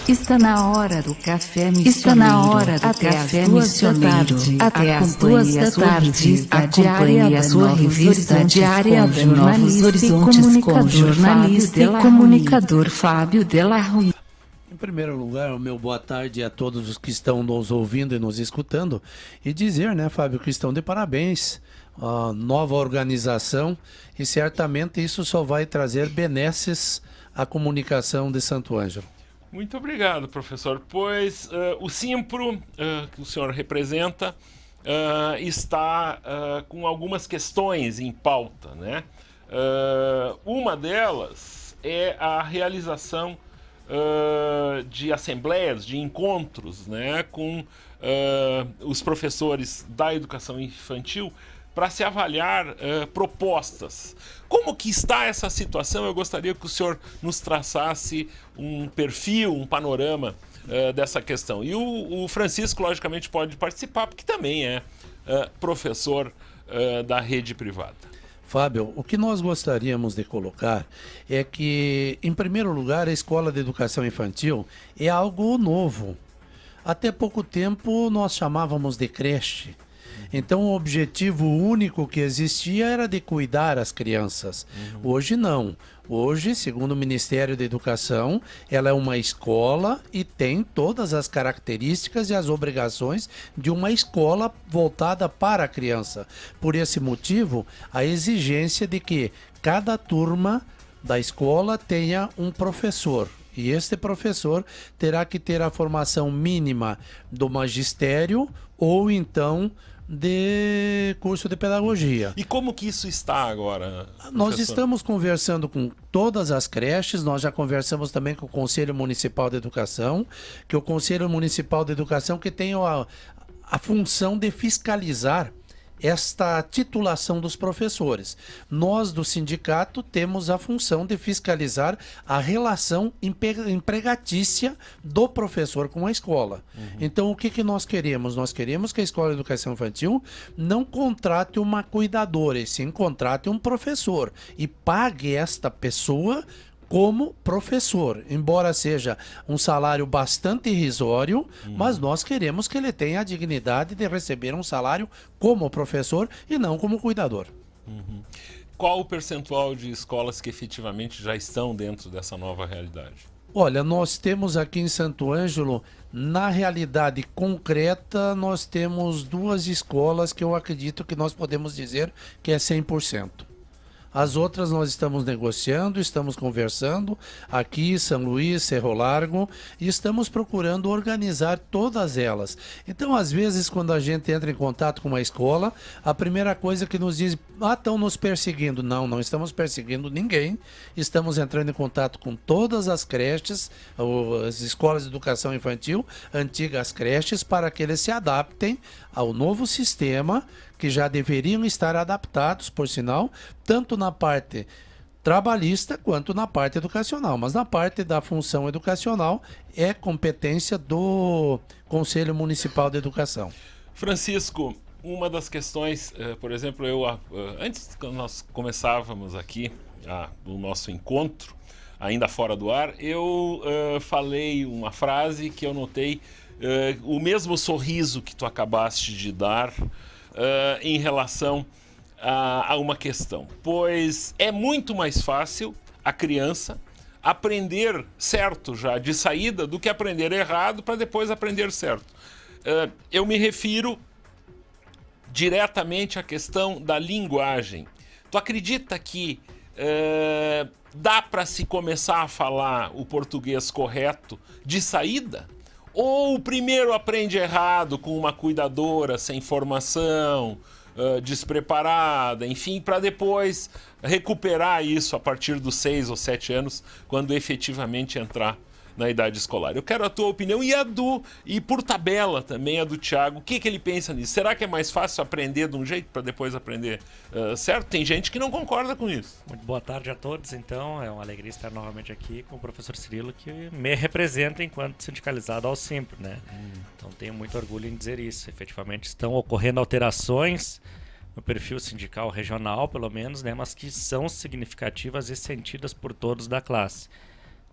Está na hora do café missioneiro. Está na hora do até café as 2 da missioneiro. tarde. Até as Acompanhe 2 a da sua tarde. revista Acompanhe diária a da sua Novos revista Horizontes diária com da jornalista Novos e Horizontes com comunicador jornalista e Fábio comunicador Fábio Della Rui. Em primeiro lugar, o meu boa tarde a todos os que estão nos ouvindo e nos escutando e dizer, né, Fábio, que estão de parabéns, a nova organização, e certamente isso só vai trazer benesses à comunicação de Santo Ângelo. Muito obrigado, professor. Pois o Simpro, que o senhor representa, está com algumas questões em pauta, né? Uma delas é a realização de assembleias, de encontros, né, com os professores da educação infantil para se avaliar propostas. Como que está essa situação? Eu gostaria que o senhor nos traçasse um perfil, um panorama dessa questão. E o Francisco, logicamente, pode participar, porque também é professor da rede privada. Fábio, o que nós gostaríamos de colocar é que, em primeiro lugar, a Escola de Educação Infantil é algo novo. Até pouco tempo nós chamávamos de creche. Então o objetivo único que existia era de cuidar as crianças. Hoje não. Hoje, segundo o Ministério da Educação, ela é uma escola e tem todas as características e as obrigações de uma escola voltada para a criança. Por esse motivo, a exigência de que cada turma da escola tenha um professor. E este professor terá que ter a formação mínima do magistério ou então de curso de pedagogia. E como que isso está agora, professor? Nós estamos conversando com todas as creches, nós já conversamos também com o Conselho Municipal de Educação, que o Conselho Municipal de Educação que tem a função de fiscalizar esta titulação dos professores. Nós do sindicato temos a função de fiscalizar a relação empregatícia do professor com a escola. Então o que nós queremos? Nós queremos que a Escola de Educação Infantil não contrate uma cuidadora, e sim contrate um professor e pague esta pessoa como professor, embora seja um salário bastante irrisório, mas nós queremos que ele tenha a dignidade de receber um salário como professor e não como cuidador. Qual o percentual de escolas que efetivamente já estão dentro dessa nova realidade? Olha, nós temos aqui em Santo Ângelo, na realidade concreta, nós temos 2 escolas que eu acredito que nós podemos dizer que é 100%. As outras nós estamos negociando, estamos conversando aqui, São Luís, Cerro Largo, e estamos procurando organizar todas elas. Então, às vezes, quando a gente entra em contato com uma escola, a primeira coisa que nos diz, estão nos perseguindo. Não, não estamos perseguindo ninguém. Estamos entrando em contato com todas as creches, as escolas de educação infantil, antigas creches, para que eles se adaptem ao novo sistema, que já deveriam estar adaptados, por sinal, tanto na parte trabalhista quanto na parte educacional. Mas na parte da função educacional é competência do Conselho Municipal de Educação. Francisco, uma das questões, por exemplo, antes que nós começávamos aqui o nosso encontro, ainda fora do ar, eu falei uma frase que eu notei, o mesmo sorriso que tu acabaste de dar em relação a uma questão. Pois é muito mais fácil a criança aprender certo já de saída do que aprender errado para depois aprender certo. Eu me refiro diretamente à questão da linguagem. Tu acredita que dá para se começar a falar o português correto de saída? Ou primeiro aprende errado com uma cuidadora sem formação, despreparada, enfim, para depois recuperar isso a partir dos 6 ou 7 anos, quando efetivamente entrar na idade escolar. Eu quero a tua opinião e por tabela também a do Thiago. O que ele pensa nisso? Será que é mais fácil aprender de um jeito para depois aprender certo? Tem gente que não concorda com isso. Muito boa tarde a todos, então. É uma alegria estar novamente aqui com o professor Cirilo, que me representa enquanto sindicalizado ao Simpro, né? Então tenho muito orgulho em dizer isso. Efetivamente estão ocorrendo alterações no perfil sindical regional, pelo menos, né? Mas que são significativas e sentidas por todos da classe.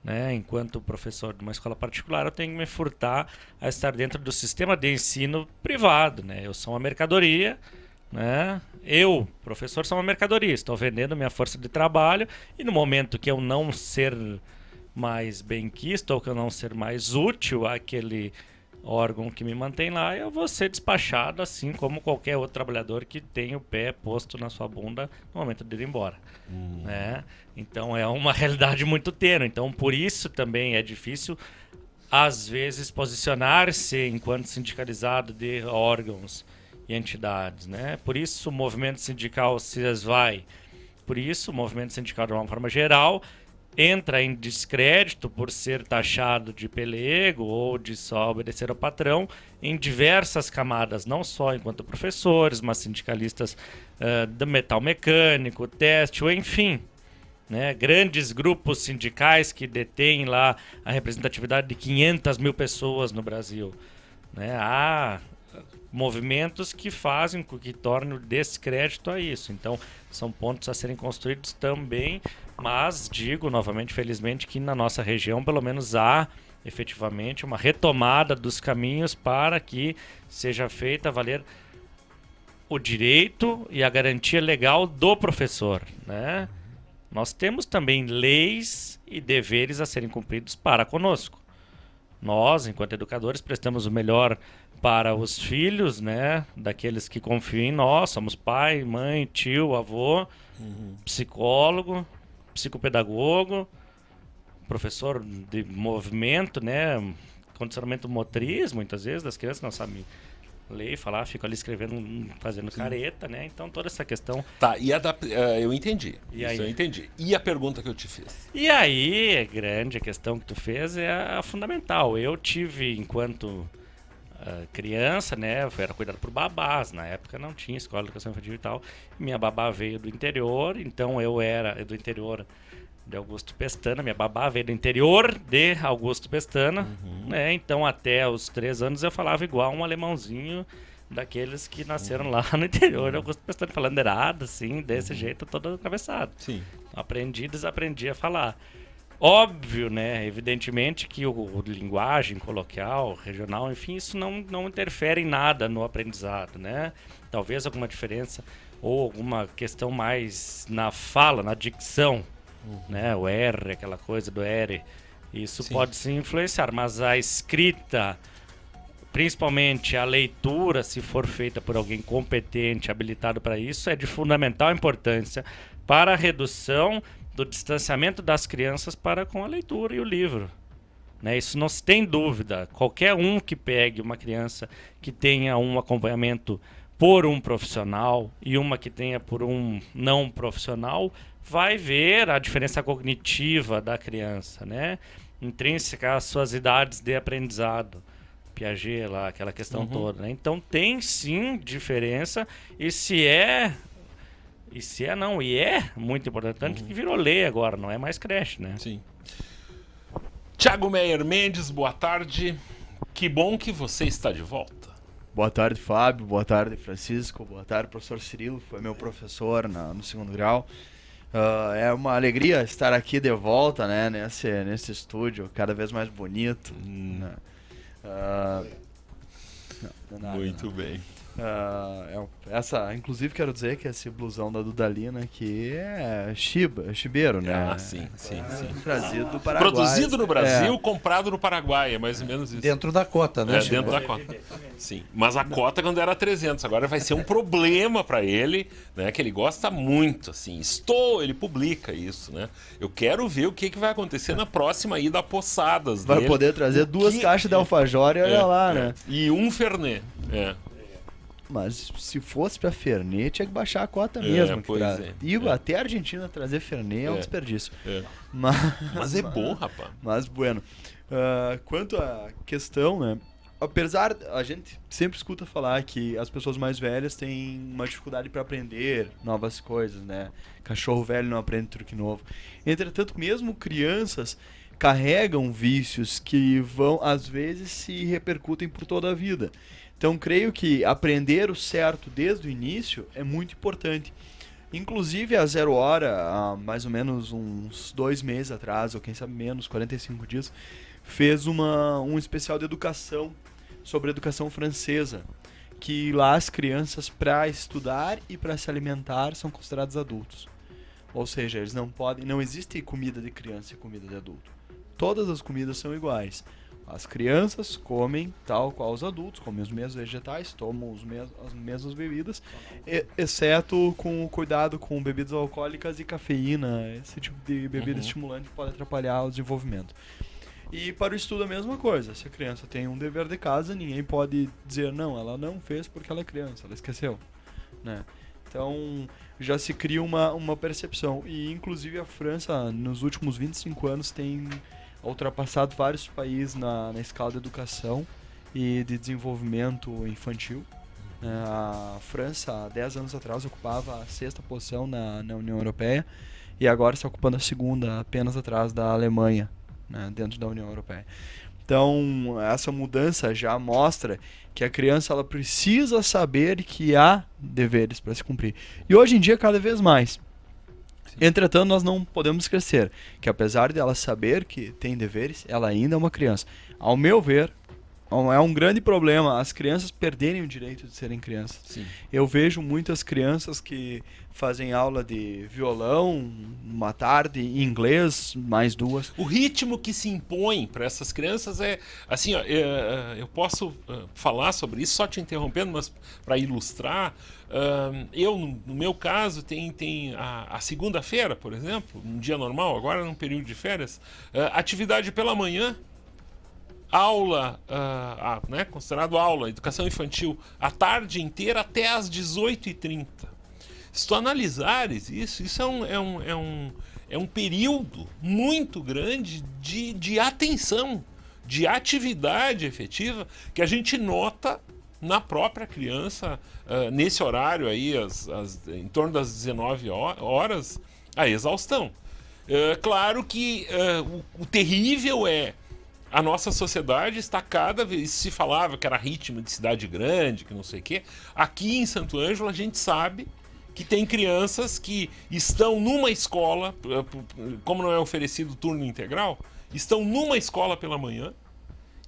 né? Enquanto professor de uma escola particular, eu tenho que me furtar a estar dentro do sistema de ensino privado, né? Eu sou uma mercadoria, né? Eu, professor, sou uma mercadoria. Estou vendendo minha força de trabalho e no momento que eu não ser mais benquisto ou que eu não ser mais útil àquele órgão que me mantém lá, eu vou ser despachado assim como qualquer outro trabalhador que tem o pé posto na sua bunda no momento de ir embora, né? Então é uma realidade muito tênue. Então por isso também é difícil às vezes posicionar-se enquanto sindicalizado de órgãos e entidades, né? Por isso o movimento sindical se esvai. Por isso o movimento sindical de uma forma geral entra em descrédito por ser taxado de pelego ou de só obedecer ao patrão em diversas camadas, não só enquanto professores, mas sindicalistas do metal mecânico, têxtil, enfim, né? Grandes grupos sindicais que detêm lá a representatividade de 500 mil pessoas no Brasil, né? Há movimentos que fazem com que tornem o descrédito a isso. Então, são pontos a serem construídos também, mas digo novamente, felizmente, que na nossa região, pelo menos, há efetivamente uma retomada dos caminhos para que seja feita valer o direito e a garantia legal do professor, né? Nós temos também leis e deveres a serem cumpridos para conosco. Nós, enquanto educadores, prestamos o melhor para os filhos, né, daqueles que confiam em nós. Somos pai, mãe, tio, avô, psicólogo, psicopedagogo, professor de movimento, né, condicionamento motriz, muitas vezes, das crianças não sabem ler e falar, ficam ali escrevendo, fazendo careta, né? Então toda essa questão... Tá, e eu entendi. E isso aí? eu entendi. E a pergunta que eu te fiz? E aí, a grande questão que tu fez é a fundamental. Eu tive, enquanto criança, né, eu era cuidado por babás. Na época não tinha escola de educação infantil e tal. Minha babá veio do interior, então eu era do interior de Augusto Pestana. Minha babá veio do interior de Augusto Pestana, né? Então até os 3 anos eu falava igual um alemãozinho daqueles que nasceram lá no interior de Augusto Pestana, falando errado, assim, desse jeito, todo atravessado. Sim. Desaprendi a falar. Óbvio, né? Evidentemente que o linguagem coloquial, regional, enfim, isso não interfere em nada no aprendizado, né? Talvez alguma diferença ou alguma questão mais na fala, na dicção, né? O R, aquela coisa do R, isso pode se influenciar, mas a escrita, principalmente a leitura, se for feita por alguém competente, habilitado para isso, é de fundamental importância para a redução do distanciamento das crianças para com a leitura e o livro, né? Isso não se tem dúvida. Qualquer um que pegue uma criança que tenha um acompanhamento por um profissional e uma que tenha por um não profissional vai ver a diferença cognitiva da criança, né? Intrínseca às suas idades de aprendizado. Piaget lá, aquela questão toda, né? Então tem sim diferença e é muito importante que virou lei agora, não é mais creche, né? Sim. Thiago Meyer Mendes, boa tarde. Que bom que você está de volta. Boa tarde, Fábio. Boa tarde, Francisco. Boa tarde, professor Cirilo. Foi meu professor no 2º grau. É uma alegria estar aqui de volta, né, nesse estúdio cada vez mais bonito. Né? Muito bem. Inclusive quero dizer que esse blusão da Dudalina aqui é chibeiro, né? Ah, sim. Trazido do Paraguai. Produzido no Brasil, comprado no Paraguai, é mais ou menos isso. Dentro da cota, né? Dentro da cota. Sim, mas a cota quando era 300, agora vai ser um problema para ele, né? Que ele gosta muito, assim. Ele publica isso, né? Eu quero ver o que vai acontecer na próxima ida a Poçadas Vai dele. poder trazer 2 caixas de alfajor e olha lá, né? E um Fernet. Mas se fosse pra Fernet, tinha que baixar a cota mesmo. Até a Argentina trazer Fernet é um desperdício. Mas é bom, rapaz. Mas, bueno. Quanto à questão, né? Apesar, a gente sempre escuta falar que as pessoas mais velhas têm uma dificuldade para aprender novas coisas, né? Cachorro velho não aprende truque novo. Entretanto, mesmo crianças carregam vícios que às vezes, se repercutem por toda a vida. Então, creio que aprender o certo desde o início é muito importante. Inclusive a Zero Hora, há mais ou menos uns 2 meses atrás, ou quem sabe menos, 45 dias, fez um especial de educação, sobre educação francesa, que lá as crianças, para estudar e para se alimentar, são considerados adultos. Ou seja, eles não podem, não existe comida de criança e comida de adulto. Todas as comidas são iguais. As crianças comem tal qual os adultos, comem os mesmos vegetais, tomam as mesmas bebidas, exceto com o cuidado com bebidas alcoólicas e cafeína, esse tipo de bebida estimulante que pode atrapalhar o desenvolvimento. E para o estudo a mesma coisa. Se a criança tem um dever de casa, ninguém pode dizer não, ela não fez porque ela é criança, ela esqueceu, né? Então já se cria uma percepção. E inclusive a França, nos últimos 25 anos, tem ultrapassado vários países na escala de educação e de desenvolvimento infantil. A França, há 10 anos atrás, ocupava a 6ª posição na União Europeia e agora está ocupando a 2ª, apenas atrás da Alemanha, né, dentro da União Europeia. Então, essa mudança já mostra que a criança ela precisa saber que há deveres para se cumprir. E hoje em dia, cada vez mais. Entretanto, nós não podemos esquecer que, apesar de ela saber que tem deveres, ela ainda é uma criança. Ao meu ver, é um grande problema as crianças perderem o direito de serem crianças. Sim. Eu vejo muitas crianças que fazem aula de violão uma tarde, em inglês, mais 2. O ritmo que se impõe para essas crianças é assim, ó, eu posso falar sobre isso, só te interrompendo, mas para ilustrar, eu no meu caso tem a segunda-feira, por exemplo, um dia normal, agora num período de férias, atividade pela manhã, aula, né, considerado aula, educação infantil, a tarde inteira até às 18h30. Se tu analisares isso é um período muito grande de atenção, de atividade efetiva, que a gente nota na própria criança, nesse horário aí, em torno das 19 horas, a exaustão. Claro que o terrível é a nossa sociedade está cada vez... Se falava que era ritmo de cidade grande, que não sei o quê. Aqui em Santo Ângelo a gente sabe que tem crianças que estão numa escola, como não é oferecido turno integral, estão numa escola pela manhã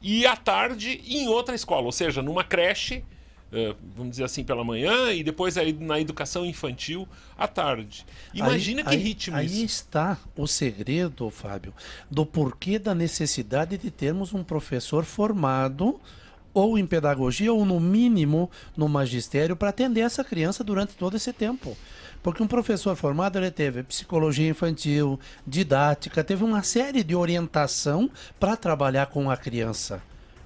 e à tarde em outra escola, ou seja, numa creche, vamos dizer assim, pela manhã e depois aí na educação infantil à tarde. Imagina que ritmo isso. Aí está o segredo, Fábio, do porquê da necessidade de termos um professor formado ou em pedagogia ou no mínimo no magistério para atender essa criança durante todo esse tempo. Porque um professor formado, ele teve psicologia infantil, didática, teve uma série de orientação para trabalhar com a criança.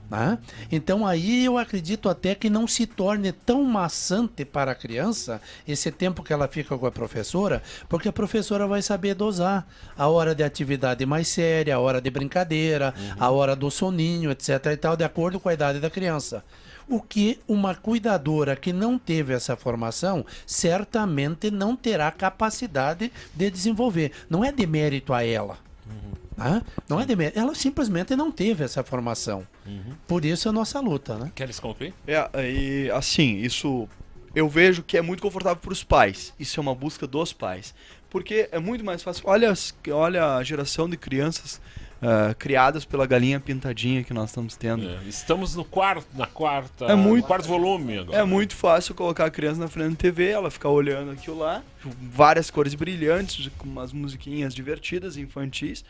Né? Então aí eu acredito até que não se torne tão maçante para a criança esse tempo que ela fica com a professora, porque a professora vai saber dosar a hora de atividade mais séria, a hora de brincadeira, a hora do soninho, etc. e tal, de acordo com a idade da criança. O que uma cuidadora que não teve essa formação certamente não terá capacidade de desenvolver. Não é demérito a ela. Não é demérito. Ela simplesmente não teve essa formação. Por isso a nossa luta, né? Queres concluir? E assim, isso eu vejo que é muito confortável para os pais. Isso é uma busca dos pais. Porque é muito mais fácil. Olha a geração de crianças criadas pela galinha pintadinha que nós estamos tendo. Estamos no quarto volume agora. É muito fácil colocar a criança na frente da TV, ela ficar olhando aquilo lá, várias cores brilhantes, com umas musiquinhas divertidas, infantis.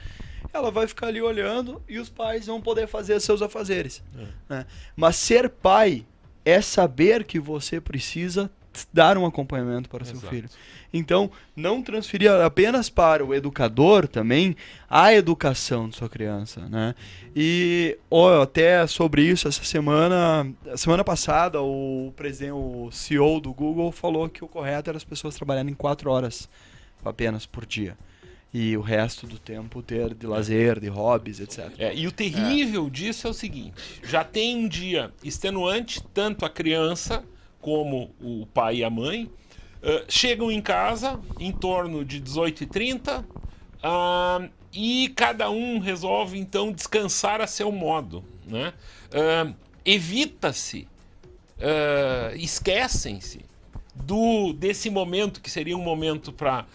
Ela vai ficar ali olhando e os pais vão poder fazer seus afazeres. Né? Mas ser pai é saber que você precisa dar um acompanhamento para o seu filho. Então, não transferir apenas para o educador também a educação de sua criança, né? E até sobre isso, semana passada, o CEO do Google falou que o correto era as pessoas trabalharem 4 horas apenas por dia. E o resto do tempo ter de lazer, de hobbies, etc. E o terrível disso é o seguinte, já tem um dia extenuante, tanto a criança como o pai e a mãe, chegam em casa em torno de 18h30 e cada um resolve então descansar a seu modo, né? Evita-se, esquecem-se desse momento, que seria um momento para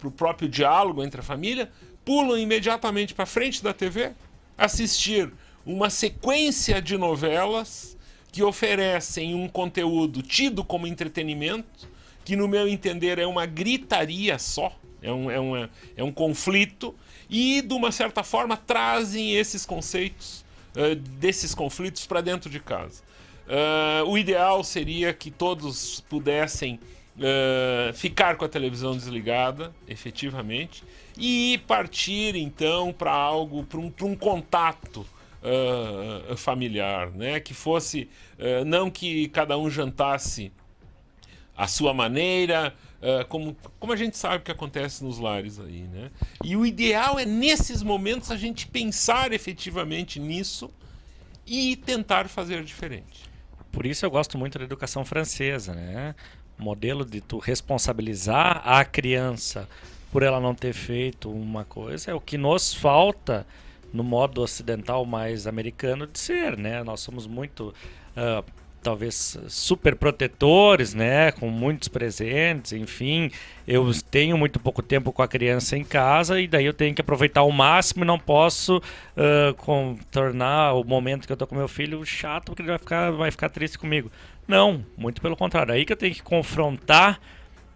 o próprio diálogo entre a família, pulam imediatamente para frente da TV, assistir uma sequência de novelas que oferecem um conteúdo tido como entretenimento, que no meu entender é uma gritaria só, é um conflito, e de uma certa forma trazem esses conceitos desses conflitos para dentro de casa. O ideal seria que todos pudessem ficar com a televisão desligada, efetivamente, e partir então para algo, para um contato familiar, né? Que fosse não que cada um jantasse à sua maneira, como a gente sabe que acontece nos lares aí, né? E o ideal é nesses momentos a gente pensar efetivamente nisso e tentar fazer diferente. Por isso eu gosto muito da educação francesa, né? O modelo de tu responsabilizar a criança por ela não ter feito uma coisa é o que nos falta no modo ocidental mais americano de ser, né? Nós somos muito, talvez, super protetores, né? Com muitos presentes, enfim. Eu tenho muito pouco tempo com a criança em casa e daí eu tenho que aproveitar ao máximo e não posso tornar o momento que eu tô com meu filho chato porque ele vai ficar triste comigo. Não, muito pelo contrário. Aí que eu tenho que confrontar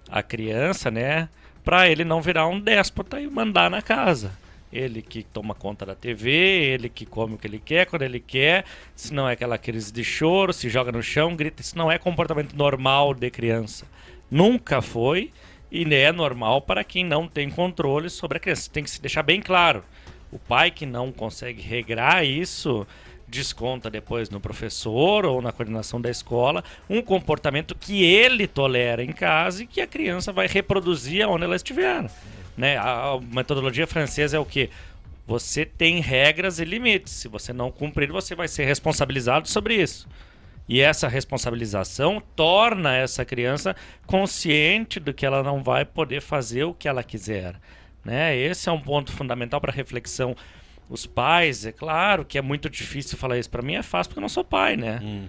a criança, né? Para ele não virar um déspota e mandar na casa. Ele que toma conta da TV, ele que come o que ele quer, quando ele quer, se não é aquela crise de choro, se joga no chão, grita, isso não é comportamento normal de criança. Nunca foi e é normal para quem não tem controle sobre a criança. Tem que se deixar bem claro. O pai que não consegue regrar isso, desconta depois no professor ou na coordenação da escola um comportamento que ele tolera em casa e que a criança vai reproduzir onde ela estiver. Né? A metodologia francesa é o quê? Você tem regras e limites. Se você não cumprir, você vai ser responsabilizado sobre isso. E essa responsabilização torna essa criança consciente do que ela não vai poder fazer o que ela quiser. Né? Esse é um ponto fundamental para reflexão. Os pais, é claro que é muito difícil falar isso. Para mim é fácil porque eu não sou pai, né?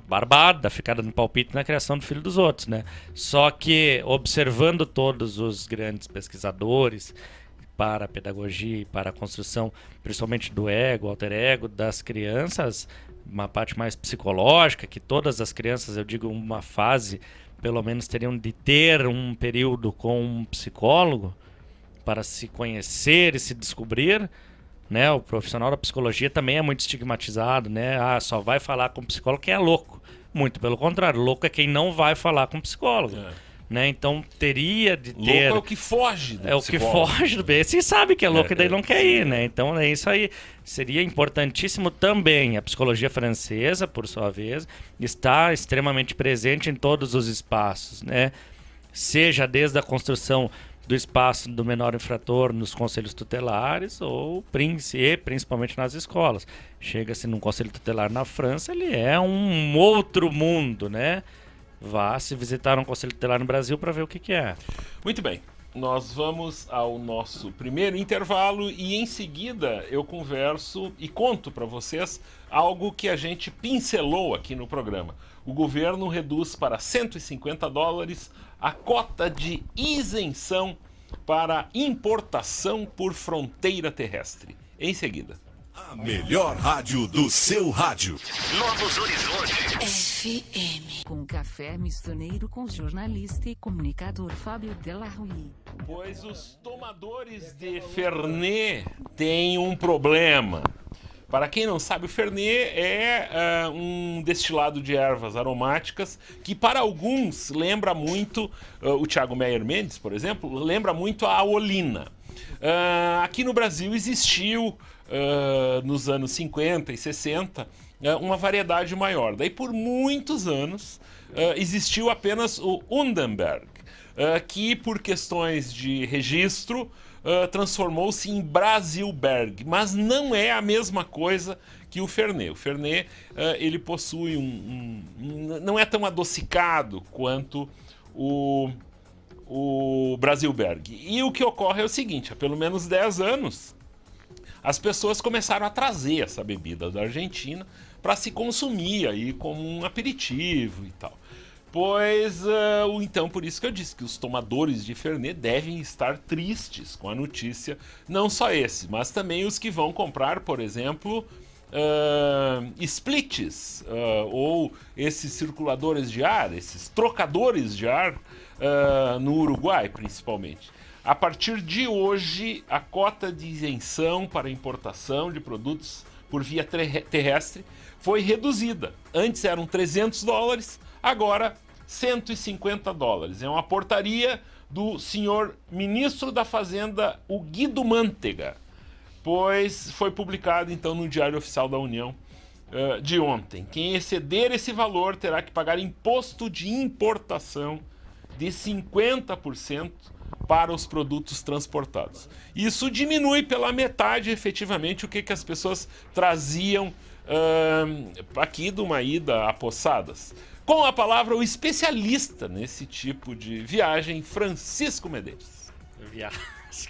Barbada, ficar dando palpite na criação do filho dos outros, né? Só que observando todos os grandes pesquisadores para a pedagogia e para a construção, principalmente do ego, alter ego das crianças, uma parte mais psicológica, que todas as crianças, eu digo uma fase, pelo menos teriam de ter um período com um psicólogo para se conhecer e se descobrir. Né, o profissional da psicologia também é muito estigmatizado, né? Só vai falar com psicólogo quem é louco. Muito pelo contrário, louco é quem não vai falar com psicólogo. Né? Então teria de ter... Louco é o que foge do psicólogo. É o que foge do... Esse sabe que é louco e daí não quer ir, né? Então é isso aí. Seria importantíssimo também. A psicologia francesa, por sua vez, está extremamente presente em todos os espaços, né? Seja desde a construção do espaço do menor infrator nos conselhos tutelares ou principalmente nas escolas. Chega-se num conselho tutelar na França, ele é um outro mundo, né? Vá se visitar um conselho tutelar no Brasil para ver o que é. Muito bem, nós vamos ao nosso primeiro intervalo e em seguida eu converso e conto para vocês algo que a gente pincelou aqui no programa. O governo reduz para $150 a cota de isenção para importação por fronteira terrestre. Em seguida. A melhor rádio do seu rádio. Novos Horizontes. FM. Com café mistoneiro com jornalista e comunicador Fábio Delarue. Pois os tomadores de Fernet têm um problema. Para quem não sabe, o Fernet é um destilado de ervas aromáticas que para alguns lembra muito, o Thiago Meyer Mendes, por exemplo, lembra muito a olina. Aqui no Brasil existiu, nos anos 50 e 60, uma variedade maior. Daí por muitos anos existiu apenas o Undenberg, que por questões de registro transformou-se em Brasilberg, mas não é a mesma coisa que o Fernet. O Fernet ele possui não é tão adocicado quanto o Brasilberg. E o que ocorre é o seguinte, há pelo menos 10 anos, as pessoas começaram a trazer essa bebida da Argentina para se consumir aí como um aperitivo e tal. Pois, então, por isso que eu disse que os tomadores de Fernet devem estar tristes com a notícia. Não só esse, mas também os que vão comprar, por exemplo, splits, ou esses circuladores de ar, esses trocadores de ar, no Uruguai, principalmente. A partir de hoje, a cota de isenção para importação de produtos por via terrestre foi reduzida. Antes eram $300, agora $150. É uma portaria do senhor ministro da Fazenda, o Guido Mantega, pois foi publicado então no Diário Oficial da União de ontem. Quem exceder esse valor terá que pagar imposto de importação de 50% para os produtos transportados. Isso diminui pela metade, efetivamente, o que as pessoas traziam aqui de uma ida a Poçadas. Com a palavra, o especialista nesse tipo de viagem, Francisco Medeiros. Viagem,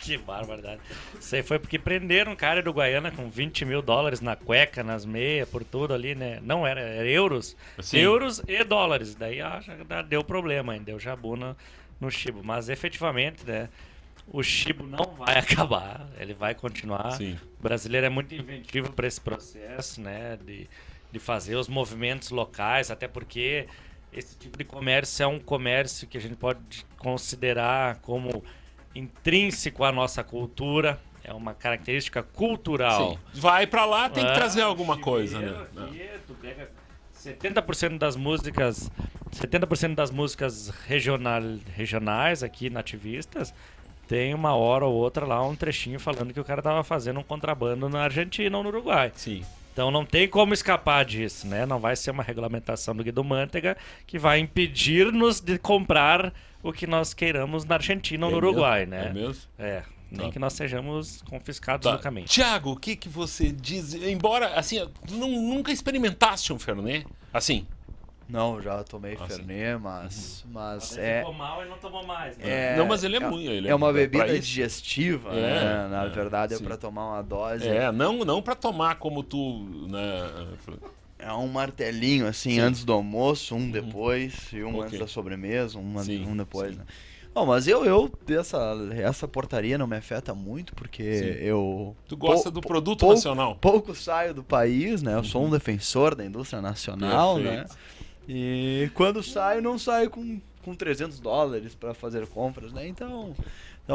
que barbaridade. Isso aí foi porque prenderam um cara do Guaiana com $20 mil na cueca, nas meias, por tudo ali, né? Não, era euros. Sim. Euros e dólares. Daí já deu problema, deu jabu no chibo. Mas efetivamente, né? O chibo não vai acabar, ele vai continuar. Sim. O brasileiro é muito inventivo para esse processo, né? De fazer os movimentos locais, até porque esse tipo de comércio é um comércio que a gente pode considerar como intrínseco à nossa cultura, é uma característica cultural. Sim. Vai pra lá, tem que trazer alguma coisa, né? Aqui, tu pega 70% das músicas regionais aqui nativistas, tem uma hora ou outra lá um trechinho falando que o cara tava fazendo um contrabando na Argentina ou no Uruguai. Sim. Então não tem como escapar disso, né? Não vai ser uma regulamentação do Guido Mantega que vai impedir-nos de comprar o que nós queiramos na Argentina ou no Uruguai, né? É mesmo? Nem que nós sejamos confiscados no caminho. Tiago, o que você diz? Embora, assim, tu nunca experimentaste um Fernet? Assim? Não, já tomei Fernet, mas Ele ficou mal e não tomou mais, né? Não, mas ele é muito... É uma bebida digestiva, né? Na verdade, sim. É para tomar uma dose. Não para tomar como tu... Né? É um martelinho, assim, Sim. antes do almoço, um depois, e um antes da sobremesa, um depois, sim. né? Não, mas essa portaria não me afeta muito, porque eu... Tu gosta do produto nacional. Pouco saio do país, né? Eu sou um defensor da indústria nacional, né? E quando saio, não saio com $300 para fazer compras, né? Então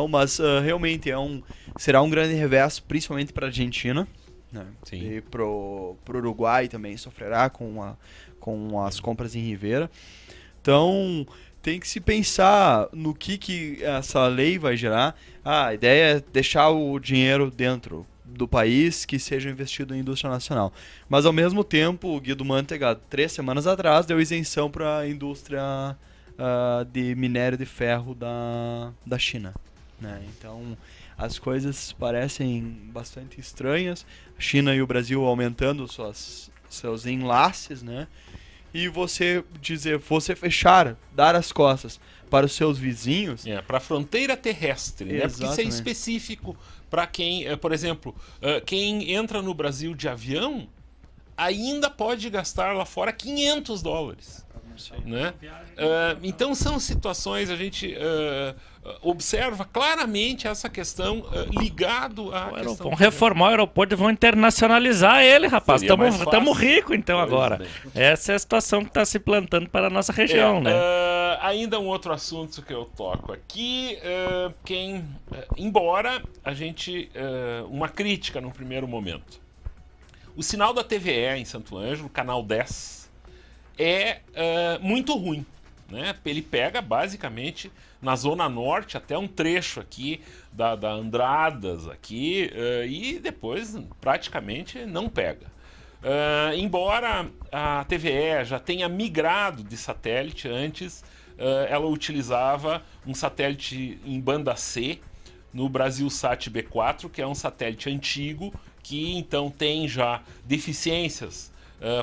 mas realmente será um grande revés, principalmente para a Argentina, né? Sim. E pro Uruguai também sofrerá com as compras em Rivera. Então tem que se pensar no que essa lei vai gerar. A ideia é deixar o dinheiro dentro do país que seja investido em indústria nacional. Mas ao mesmo tempo, o Guido Mantega, 3 semanas atrás, deu isenção para a indústria de minério de ferro da China, né? Então as coisas parecem bastante estranhas. A China e o Brasil aumentando seus enlaces, né? E você fechar, dar as costas para os seus vizinhos. Para a fronteira terrestre, né? Porque isso é Exatamente. específico para quem, por exemplo, quem entra no Brasil de avião ainda pode gastar lá fora $500. Né? Então são situações, a gente observa claramente essa questão ligado à questão... Vão reformar o aeroporto e vão internacionalizar ele, rapaz. Estamos ricos então agora. Essa é a situação que está se plantando para a nossa região, né? Ainda um outro assunto que eu toco aqui, embora a gente... uma crítica no primeiro momento. O sinal da TVE em Santo Ângelo, canal 10, é muito ruim, né? Ele pega basicamente na zona norte até um trecho aqui da Andradas aqui, e depois praticamente não pega. Embora a TVE já tenha migrado de satélite, antes ela utilizava um satélite em banda C no Brasilsat B4, que é um satélite antigo que então tem já deficiências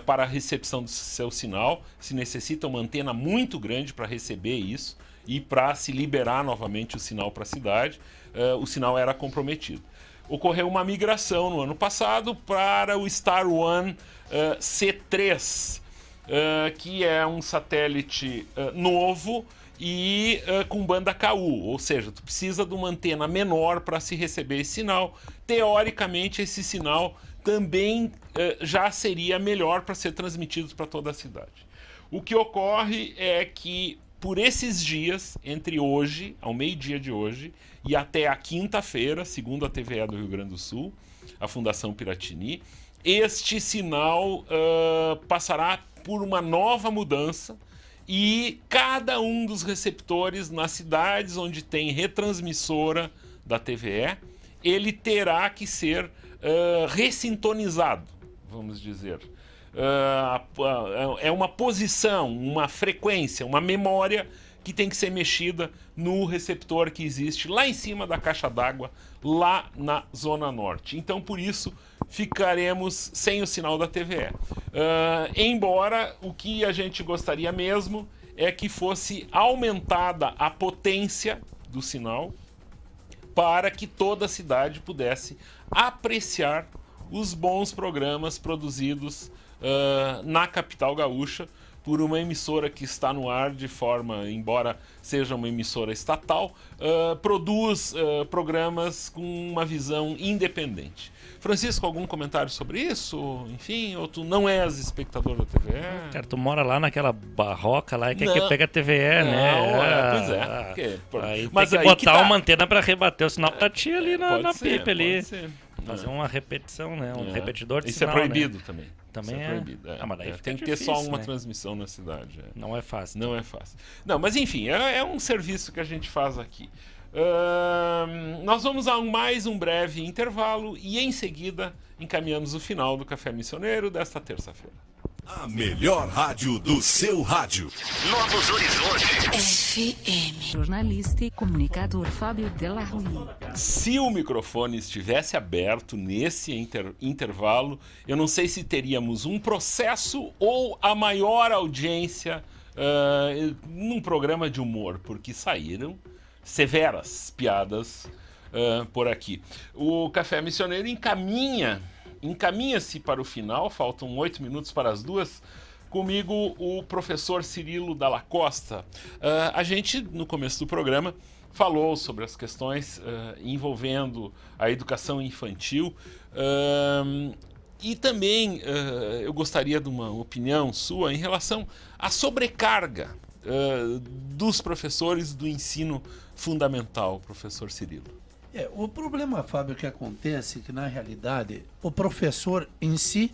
para a recepção do seu sinal. Se necessita uma antena muito grande para receber isso e para se liberar novamente o sinal para a cidade, o sinal era comprometido. Ocorreu uma migração no ano passado para o Star One C3. que é um satélite novo e com banda KU, ou seja, tu precisa de uma antena menor para se receber esse sinal. Teoricamente, esse sinal também já seria melhor para ser transmitido para toda a cidade. O que ocorre é que por esses dias, entre hoje, ao meio-dia de hoje, e até a quinta-feira, segundo a TVE do Rio Grande do Sul, a Fundação Piratini, este sinal passará por uma nova mudança e cada um dos receptores nas cidades onde tem retransmissora da TVE, ele terá que ser ressintonizado, vamos dizer. É uma posição, uma frequência, uma memória que tem que ser mexida no receptor que existe lá em cima da caixa d'água, lá na Zona Norte. Então, por isso, ficaremos sem o sinal da TVE. Embora o que a gente gostaria mesmo é que fosse aumentada a potência do sinal para que toda a cidade pudesse apreciar os bons programas produzidos na capital gaúcha por uma emissora que está no ar de forma, embora seja uma emissora estatal, produz programas com uma visão independente. Francisco, algum comentário sobre isso? Enfim, ou tu não és espectador da TVE? Cara, tu mora lá naquela barroca lá e quer que pegue a TVE, né? Pois é. Aí mas tem que aí botar tá. uma antena pra rebater o sinal que tá tia ali na pipa ali. Pode ser. Fazer uma repetição, né? Um repetidor de Isso sinal, é proibido né? também. Também isso é proibido. mas daí fica tem que ter difícil, só uma né? transmissão na cidade. Não é fácil. Não é fácil. Não, mas enfim, é um serviço que a gente faz aqui. Nós vamos a mais um breve intervalo e em seguida encaminhamos o final do Café Missioneiro desta terça-feira. A melhor rádio do seu rádio. Novos Horizontes. FM. Jornalista e comunicador Fábio Della Rui. Se o microfone estivesse aberto nesse intervalo, eu não sei se teríamos um processo ou a maior audiência num programa de humor, porque saíram severas piadas por aqui. O Café Missioneiro encaminha-se para o final, faltam 8 minutos para as 2. Comigo, o professor Cirilo Dalla Costa. A gente, no começo do programa, falou sobre as questões envolvendo a educação infantil e também eu gostaria de uma opinião sua em relação à sobrecarga dos professores do ensino fundamental, professor Cirilo. O problema, Fábio, que acontece é que, na realidade, o professor em si,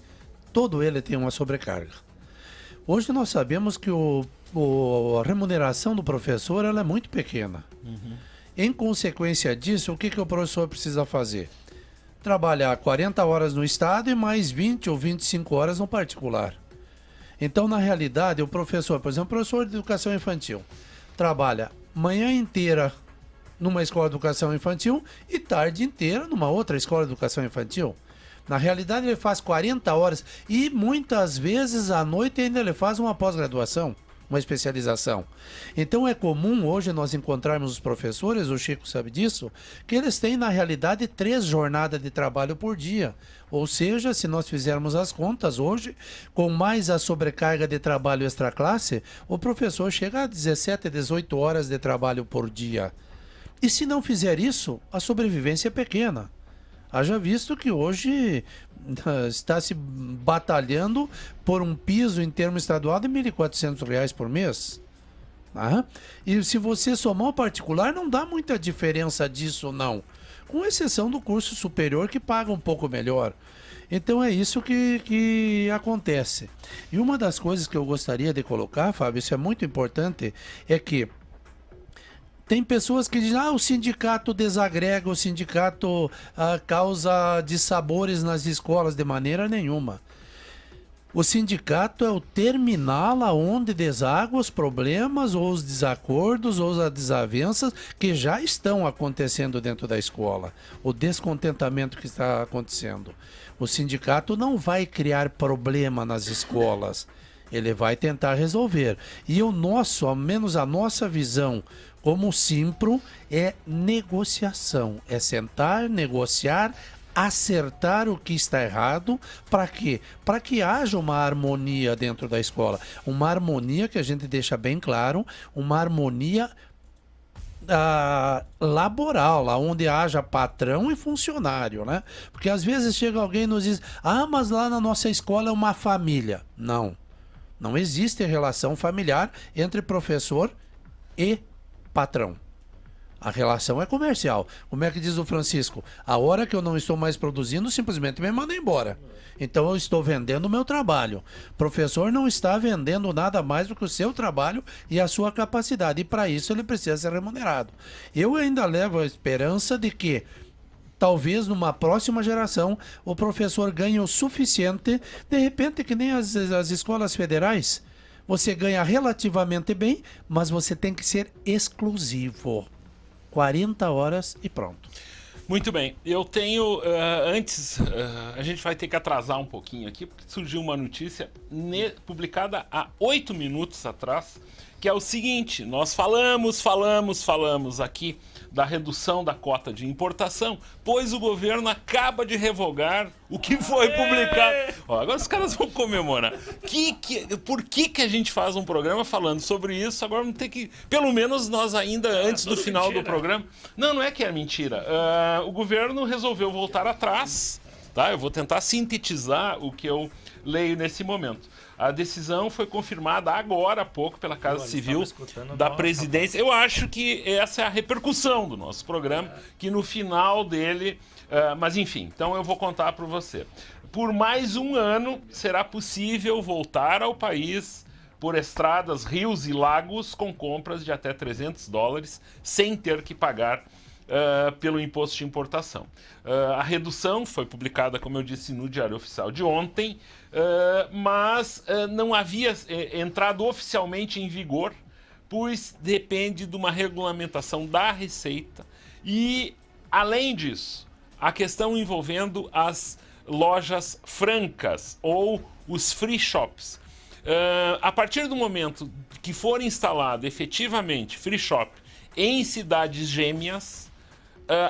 todo ele tem uma sobrecarga. Hoje nós sabemos que a remuneração do professor ela é muito pequena. Uhum. Em consequência disso, o que o professor precisa fazer? Trabalhar 40 horas no Estado e mais 20 ou 25 horas no particular. Então, na realidade, o professor, por exemplo, o professor de educação infantil, trabalha manhã inteira numa escola de educação infantil e tarde inteira numa outra escola de educação infantil. Na realidade, ele faz 40 horas e muitas vezes à noite ainda ele faz uma pós-graduação, uma especialização. Então é comum hoje nós encontrarmos os professores, o Chico sabe disso, que eles têm na realidade 3 jornadas de trabalho por dia. Ou seja, se nós fizermos as contas hoje, com mais a sobrecarga de trabalho extraclasse, o professor chega a 17, 18 horas de trabalho por dia. E se não fizer isso, a sobrevivência é pequena. Haja visto que hoje está se batalhando por um piso em termo estadual de R$ 1.400 por mês. E se você somar o particular, não dá muita diferença disso, não. Com exceção do curso superior, que paga um pouco melhor. Então é isso que acontece. E uma das coisas que eu gostaria de colocar, Fábio, isso é muito importante, é que tem pessoas que dizem, o sindicato desagrega, o sindicato causa dissabores nas escolas. De maneira nenhuma. O sindicato é o terminal aonde deságua os problemas, ou os desacordos, ou as desavenças que já estão acontecendo dentro da escola. O descontentamento que está acontecendo. O sindicato não vai criar problema nas escolas. Ele vai tentar resolver. E o nosso, ao menos a nossa visão como Simpro, é negociação. É sentar, negociar, acertar o que está errado. Para quê? Para que haja uma harmonia dentro da escola. Uma harmonia que a gente deixa bem claro, uma harmonia laboral, lá onde haja patrão e funcionário, né? Porque às vezes chega alguém e nos diz: ah, mas lá na nossa escola é uma família. Não existe relação familiar entre professor e patrão. A relação é comercial. Como é que diz o Francisco? A hora que eu não estou mais produzindo, simplesmente me manda embora. Então eu estou vendendo o meu trabalho. O professor não está vendendo nada mais do que o seu trabalho e a sua capacidade. E para isso ele precisa ser remunerado. Eu ainda levo a esperança de que talvez numa próxima geração o professor ganhe o suficiente, de repente que nem as escolas federais. Você ganha relativamente bem, mas você tem que ser exclusivo. 40 horas e pronto. Muito bem, eu tenho, a gente vai ter que atrasar um pouquinho aqui, porque surgiu uma notícia publicada há 8 minutos atrás, que é o seguinte: nós falamos aqui da redução da cota de importação, pois o governo acaba de revogar o que foi publicado. Ó, agora os caras vão comemorar. Por que a gente faz um programa falando sobre isso? Agora vamos ter que, pelo menos nós ainda, antes do final do programa... Não é que é mentira. O governo resolveu voltar atrás, tá? Eu vou tentar sintetizar o que eu leio nesse momento. A decisão foi confirmada agora há pouco pela Casa Civil da Presidência. Eu acho que essa é a repercussão do nosso programa, que no final dele... mas enfim, então eu vou contar para você. Por mais um ano será possível voltar ao país por estradas, rios e lagos com compras de até $300 sem ter que pagar pelo imposto de importação. A redução foi publicada, como eu disse, no Diário Oficial de ontem, mas não havia entrado oficialmente em vigor, pois depende de uma regulamentação da Receita e, além disso, a questão envolvendo as lojas francas ou os free shops. A partir do momento que for instalado efetivamente free shop em cidades gêmeas,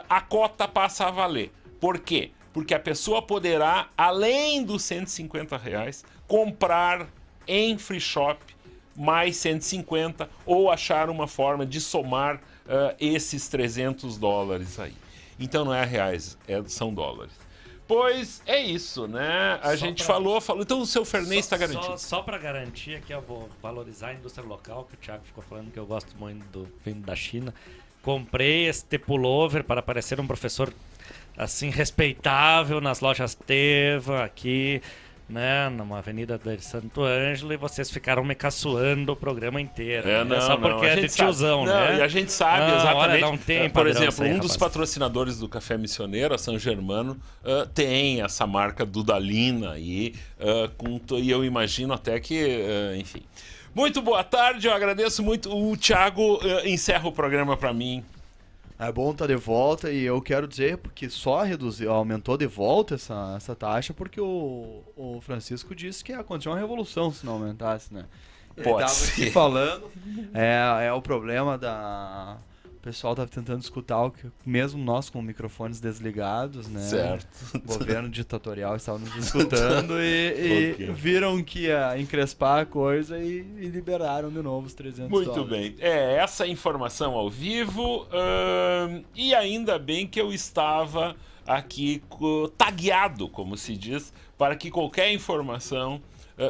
a cota passa a valer. Por quê? Porque a pessoa poderá, além dos R$150, comprar em free shop mais 150 ou achar uma forma de somar esses $300 aí. Então não é reais, são dólares. Pois é isso, né? A gente falou. Então o seu Fernê está garantido. Só para garantir aqui, eu vou valorizar a indústria local, que o Thiago ficou falando que eu gosto muito do vindo da China. Comprei este pullover para parecer um professor assim respeitável nas lojas Teva aqui, né, numa avenida de Santo Ângelo, e vocês ficaram me caçoando o programa inteiro. Só porque é de tiozão, né? E a gente sabe exatamente. Olha, não tem por exemplo, aí, dos patrocinadores do Café Missioneiro, a São Germano, tem essa marca Dudalina e eu imagino até que, enfim. Muito boa tarde, eu agradeço muito. O Thiago encerra o programa para mim. É bom estar de volta e eu quero dizer porque só aumentou de volta essa taxa porque o Francisco disse que ia acontecer uma revolução se não aumentasse, né? Ele Pode tava ser. aqui falando, é o problema da... O pessoal tava tentando escutar, mesmo nós com microfones desligados, né? Certo. O governo ditatorial estava nos escutando e Ok. viram que ia encrespar a coisa e liberaram de novo os $300. Muito bem. Essa informação ao vivo. E ainda bem que eu estava aqui tagueado, como se diz, para que qualquer informação...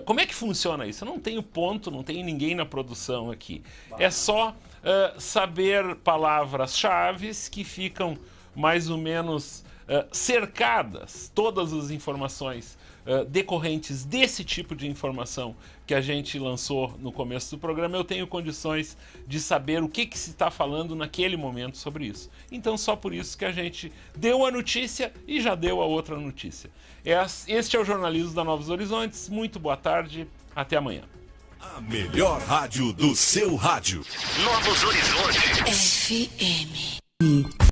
como é que funciona isso? Eu não tenho ponto, não tenho ninguém na produção aqui. É só saber palavras-chave que ficam mais ou menos cercadas, todas as informações decorrentes desse tipo de informação que a gente lançou no começo do programa. Eu tenho condições de saber o que se está falando naquele momento sobre isso. Então, só por isso que a gente deu a notícia e já deu a outra notícia. Este é o Jornalismo da Novos Horizontes. Muito boa tarde, até amanhã. A melhor rádio do seu rádio. Novos Horizontes. FM.